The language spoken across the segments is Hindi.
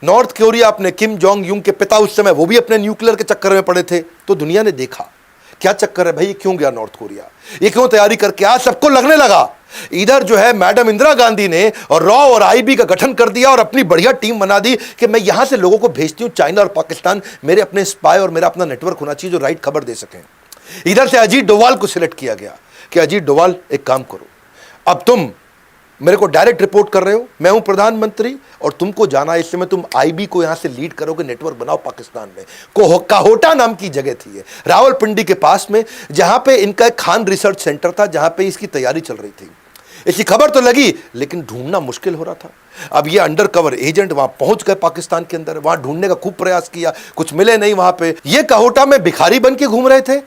नॉर्थ कोरिया अपने किम जोंग यूंग के पिता उस समय वो भी अपने न्यूक्लियर के चक्कर में पड़े थे। तो दुनिया ने देखा क्या चक्कर है भाई, क्यों गया नॉर्थ कोरिया, ये क्यों तैयारी करके आज सबको लगने लगा इधर जो है मैडम इंदिरा गांधी ने और रॉ और आईबी का गठन कर दिया और अपनी बढ़िया टीम बना दी कि मैं यहां से लोगों को भेजती हूं चाइना और पाकिस्तान, मेरे अपने स्पाई और मेरा अपना नेटवर्क होना चाहिए जो राइट खबर दे सकें। इधर से अजीत डोवाल को सिलेक्ट किया गया कि अजीत डोवाल एक काम करो, अब तुम मेरे को डायरेक्ट रिपोर्ट कर रहे हो, मैं हूं प्रधानमंत्री और तुमको जाना है, इस समय तुम आईबी को यहां से लीड करोगे, नेटवर्क बनाओ पाकिस्तान में। काहोटा नाम की जगह थी, रावलपिंडी के पास में, जहां पे इनका एक खान रिसर्च सेंटर था, जहां पे इसकी तैयारी चल रही थी। इसकी खबर तो लगी लेकिन ढूंढना मुश्किल हो रहा था। अब ये अंडर कवर एजेंट वहां पहुंच गए पाकिस्तान के अंदर, वहां ढूंढने का खूब प्रयास किया, कुछ मिले नहीं वहां पे। ये काहोटा में भिखारी बन के घूम रहे थे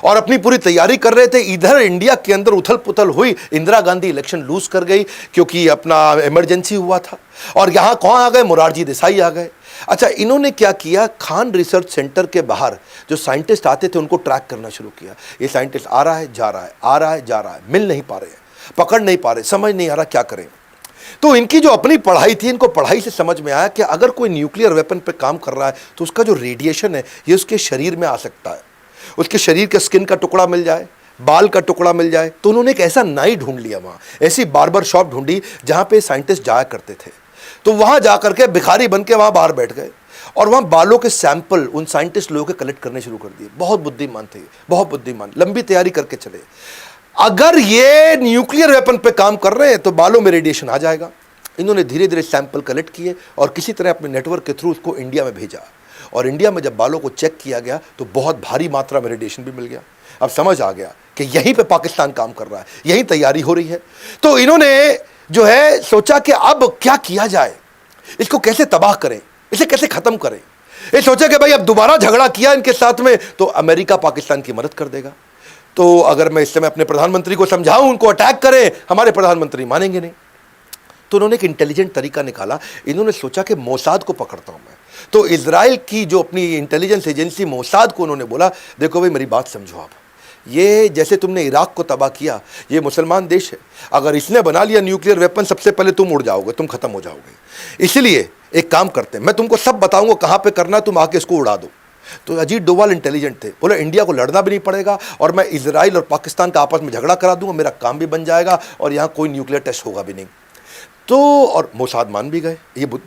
और अपनी पूरी तैयारी कर रहे थे। इधर इंडिया के अंदर उथल पुथल हुई, इंदिरा गांधी इलेक्शन लूज कर गई क्योंकि अपना इमरजेंसी हुआ था, और यहां कौन आ गए, मोरारजी देसाई आ गए। अच्छा, इन्होंने क्या किया, खान रिसर्च सेंटर के बाहर जो साइंटिस्ट आते थे उनको ट्रैक करना शुरू किया। ये साइंटिस्ट आ रहा है जा रहा है, आ रहा है जा रहा है, मिल नहीं पा रहे हैं, पकड़ नहीं पा रहे, समझ नहीं आ रहा क्या करें। तो इनकी जो अपनी पढ़ाई थी, इनको पढ़ाई से समझ में आया कि अगर कोई न्यूक्लियर वेपन पे काम कर रहा है तो उसका जो रेडिएशन है ये उसके शरीर में आ सकता है, उसके शरीर के स्किन का टुकड़ा मिल जाए, बाल का टुकड़ा मिल जाए। तो उन्होंने एक ऐसा नाई ढूंढ लिया, वहाँ ऐसी बार्बर शॉप ढूंढी जहाँ पे साइंटिस्ट जाया करते थे। तो वहाँ जा करके भिखारी बन के वहाँ बाहर बैठ गए और वहाँ बालों के सैंपल उन साइंटिस्ट लोगों के कलेक्ट करने शुरू कर दिए। बहुत बुद्धिमान थे, बहुत बुद्धिमान, लंबी तैयारी करके चले। अगर ये न्यूक्लियर वेपन पे काम कर रहे हैं तो बालों में रेडिएशन आ जाएगा। इन्होंने धीरे धीरे सैंपल कलेक्ट किए और किसी तरह अपने नेटवर्क के थ्रू उसको इंडिया में भेजा, और इंडिया में जब बालों को चेक किया गया तो बहुत भारी मात्रा में रेडिएशन भी मिल गया। अब समझ आ गया कि यहीं पे पाकिस्तान काम कर रहा है, यहीं तैयारी हो रही है। तो इन्होंने जो है सोचा कि अब क्या किया जाए, इसको कैसे तबाह करें, इसे कैसे खत्म करें। ये सोचा कि भाई अब दोबारा झगड़ा किया इनके साथ में तो अमेरिका पाकिस्तान की मदद कर देगा। तो अगर मैं इस समय अपने प्रधानमंत्री को समझाऊं उनको अटैक करें, हमारे प्रधानमंत्री मानेंगे नहीं। तो उन्होंने एक इंटेलिजेंट तरीका निकाला। इन्होंने सोचा कि मोसाद को पकड़ता हूं मैं। तो इजराइल की जो अपनी इंटेलिजेंस एजेंसी मोसाद को उन्होंने बोला, देखो भाई मेरी बात समझो आप, ये जैसे तुमने इराक को तबाह किया, ये मुसलमान देश है, अगर इसने बना लिया न्यूक्लियर वेपन सबसे पहले तुम उड़ जाओगे, तुम खत्म हो जाओगे। इसलिए एक काम करते हैं, मैं तुमको सब बताऊंगा कहाँ पे करना है, तुम आके इसको उड़ा दो। तो अजीत डोवाल इंटेलिजेंट थे, बोले इंडिया को लड़ना भी नहीं पड़ेगा और मैं इजराइल और पाकिस्तान का आपस में झगड़ा करा दूंगा, मेरा काम भी बन जाएगा और यहाँ कोई न्यूक्लियर टेस्ट होगा भी नहीं। तो और मोसाद मान भी गए।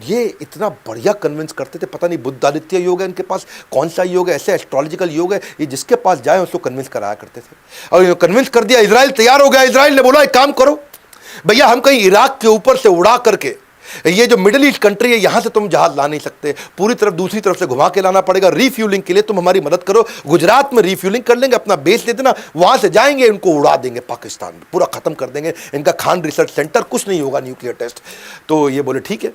ये इतना बढ़िया कन्विंस करते थे, पता नहीं बुद्धादित्य योग है इनके पास, कौन सा योग है, ऐसे एस्ट्रोलॉजिकल योग है, ये जिसके पास जाए उसको कन्विंस कराया करते थे। और कन्विंस कर दिया, इजराइल तैयार हो गया। इजराइल ने बोला एक काम करो भैया, हम कहीं इराक के ऊपर से उड़ा करके, ये जो मिडिल ईस्ट कंट्री है यहां से तुम जहाज ला नहीं सकते, पूरी तरफ दूसरी तरफ से घुमा के लाना पड़ेगा। रीफ्यूलिंग के लिए तुम हमारी मदद करो, गुजरात में रीफ्यूलिंग कर लेंगे, अपना बेस दे देना, वहां से जाएंगे, इनको उड़ा देंगे, पाकिस्तान में पूरा खत्म कर देंगे, इनका खान रिसर्च सेंटर, कुछ नहीं होगा न्यूक्लियर टेस्ट। तो ये बोले ठीक है।